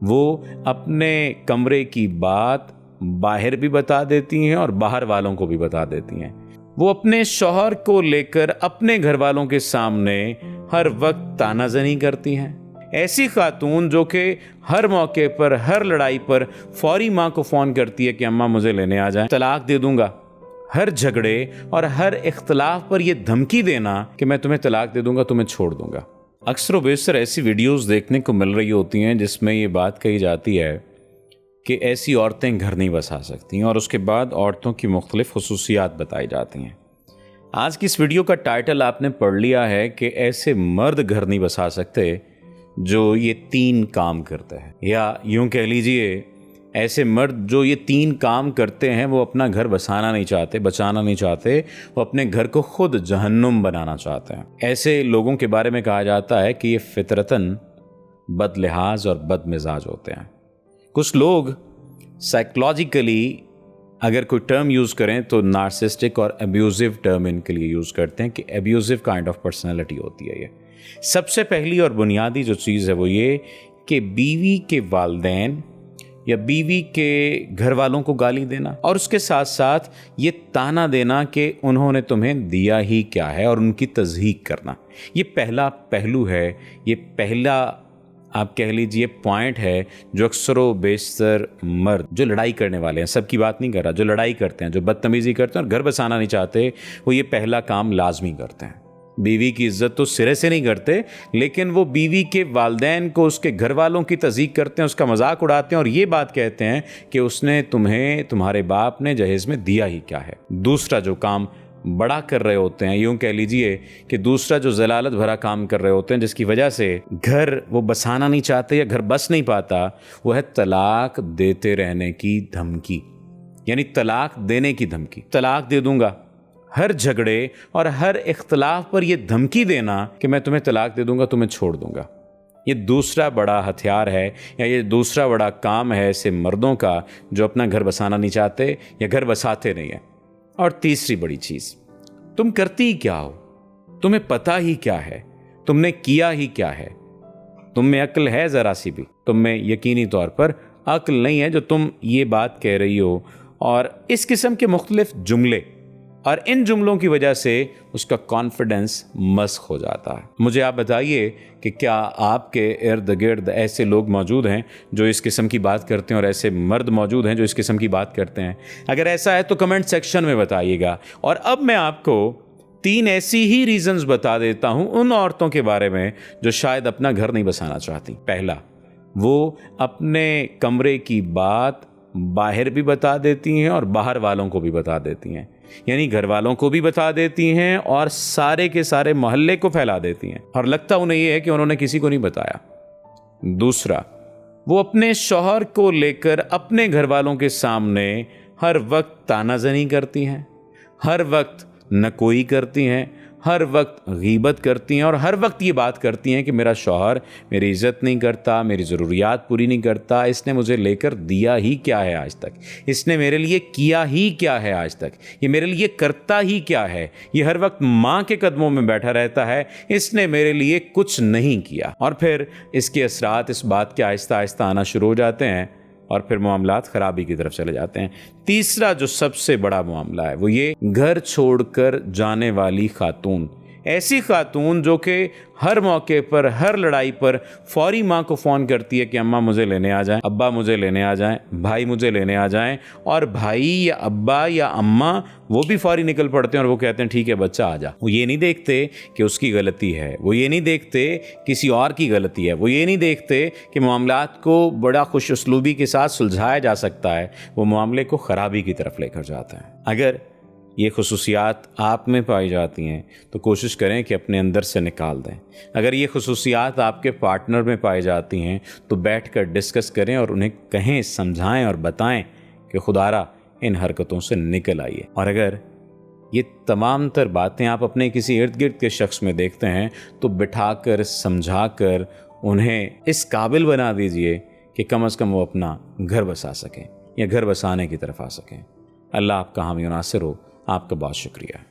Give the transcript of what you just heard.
वो अपने कमरे की बात बाहर भी बता देती हैं और बाहर वालों को भी बता देती हैं। वो अपने शौहर को लेकर अपने घर वालों के सामने हर वक्त तानाजनी करती हैं। ऐसी खातून जो कि हर मौके पर, हर लड़ाई पर फौरी माँ को फ़ोन करती है कि अम्मा मुझे लेने आ जाएं, तलाक दे दूंगा। हर झगड़े और हर इख्तलाफ पर यह धमकी देना कि मैं तुम्हें तलाक दे दूंगा, तुम्हें छोड़ दूंगा। अक्सर बेशतर ऐसी वीडियोस देखने को मिल रही होती हैं जिसमें ये बात कही जाती है कि ऐसी औरतें घर नहीं बसा सकती और उसके बाद औरतों की मुख्तलिफ खुसूसियात बताई जाती हैं। आज की इस वीडियो का टाइटल आपने पढ़ लिया है कि ऐसे मर्द घर नहीं बसा सकते जो ये 3 काम करते हैं, या यूं कह लीजिए ऐसे मर्द जो ये 3 काम करते हैं वो अपना घर बसाना नहीं चाहते, बचाना नहीं चाहते, वो अपने घर को खुद जहन्नुम बनाना चाहते हैं। ऐसे लोगों के बारे में कहा जाता है कि ये फितरतन बदलिहाज और बदमिजाज होते हैं। कुछ लोग साइकोलॉजिकली अगर कोई टर्म यूज़ करें तो नार्सिस्टिक और एब्यूजिव टर्म इनके लिए यूज़ करते हैं कि एब्यूजिव काइंड ऑफ पर्सनैलिटी होती है ये। सबसे पहली और बुनियादी जो चीज़ है वो ये कि बीवी के वालिदैन या बीवी के घर वालों को गाली देना और उसके साथ साथ ये ताना देना कि उन्होंने तुम्हें दिया ही क्या है और उनकी तज़हीक करना। ये पहला पहलू है, ये पहला आप कह लीजिए पॉइंट है जो अक्सरों बेशतर मर्द जो लड़ाई करने वाले हैं, सबकी बात नहीं कर रहा, जो लड़ाई करते हैं, जो बदतमीज़ी करते हैं और घर बसाना नहीं चाहते, वो ये पहला काम लाजमी करते हैं। बीवी की इज्जत तो सिरे से नहीं करते, लेकिन वो बीवी के वालिदैन को, उसके घर वालों की तज़हीक करते हैं, उसका मजाक उड़ाते हैं और ये बात कहते हैं कि उसने तुम्हें, तुम्हारे बाप ने जहेज़ में दिया ही क्या है। दूसरा जो काम बड़ा कर रहे होते हैं, यूं कह लीजिए कि दूसरा जो जलालत भरा काम कर रहे होते हैं जिसकी वजह से घर वो बसाना नहीं चाहते या घर बस नहीं पाता, वो है तलाक देते रहने की धमकी, यानी तलाक देने की धमकी। तलाक दे दूंगा। हर झगड़े और हर इख्तलाफ पर यह धमकी देना कि मैं तुम्हें तलाक दे दूंगा, तुम्हें छोड़ दूंगा। ये दूसरा बड़ा हथियार है या ये दूसरा बड़ा काम है ऐसे मर्दों का जो अपना घर बसाना नहीं चाहते या घर बसाते नहीं है। और तीसरी बड़ी चीज़, तुम करती ही क्या हो, तुम्हें पता ही क्या है, तुमने किया ही क्या है, तुम में अक्ल है ज़रा सी भी? तुम में यकीनी तौर पर अक्ल नहीं है जो तुम ये बात कह रही हो। और इस किस्म के मुख्तलिफ जुमले और इन जुमलों की वजह से उसका कॉन्फिडेंस मस्क हो जाता है। मुझे आप बताइए कि क्या आपके इर्द गिर्द ऐसे लोग मौजूद हैं जो इस किस्म की बात करते हैं और ऐसे मर्द मौजूद हैं जो इस किस्म की बात करते हैं? अगर ऐसा है तो कमेंट सेक्शन में बताइएगा। और अब मैं आपको 3 ऐसी ही रीजंस बता देता हूं उन औरतों के बारे में जो शायद अपना घर नहीं बसाना चाहती। पहला, वो अपने कमरे की बात बाहर भी बता देती हैं और बाहर वालों को भी बता देती हैं, यानी घर वालों को भी बता देती हैं और सारे के सारे मोहल्ले को फैला देती हैं और लगता उन्हें यह है कि उन्होंने किसी को नहीं बताया। दूसरा, वो अपने शौहर को लेकर अपने घर वालों के सामने हर वक्त तानाजनी करती हैं, हर वक्त नकोई करती हैं, हर वक्त गीबत करती हैं और हर वक्त ये बात करती हैं कि मेरा शौहर मेरी इज़्ज़त नहीं करता, मेरी ज़रूरियात पूरी नहीं करता, इसने मुझे लेकर दिया ही क्या है आज तक, इसने मेरे लिए किया ही क्या है आज तक, ये मेरे लिए करता ही क्या है, ये हर वक्त माँ के कदमों में बैठा रहता है, इसने मेरे लिए कुछ नहीं किया। और फिर इसके असरात इस बात के आहिस्ता आहिस्ता आना शुरू हो जाते हैं और फिर मामलात खराबी की तरफ चले जाते हैं। तीसरा जो सबसे बड़ा मामला है वो ये, घर छोड़कर जाने वाली खातून। ऐसी खातून जो कि हर मौके पर, हर लड़ाई पर फौरी माँ को फ़ोन करती है कि अम्मा मुझे लेने आ जाएं, अब्बा मुझे लेने आ जाएं, भाई मुझे लेने आ जाएं, और भाई या अब्बा या अम्मा वो भी फौरी निकल पड़ते हैं और वो कहते हैं ठीक है बच्चा आ जा। वो ये नहीं देखते कि उसकी गलती है, वो ये नहीं देखते किसी और की गलती है, वो ये नहीं देखते कि मामलात को बड़ा खुश उसलूबी के साथ सुलझाया जा सकता है, वो मामले को ख़राबी की तरफ लेकर जाता है। अगर ये खुसूसियात आप में पाई जाती हैं तो कोशिश करें कि अपने अंदर से निकाल दें। अगर ये खुसूसियात आपके पार्टनर में पाई जाती हैं तो बैठकर डिस्कस करें और उन्हें कहें, समझाएं और बताएं कि खुदारा इन हरकतों से निकल आइए। और अगर ये तमाम तर बातें आप अपने किसी इर्द गिर्द के शख्स में देखते हैं तो बिठाकर, समझाकर उन्हें इस काबिल बना दीजिए कि कम से कम वो अपना घर बसा सकें या घर बसाने की तरफ आ सकें। अल्लाह आपका हामी और नासिर हो। आपका बहुत शुक्रिया।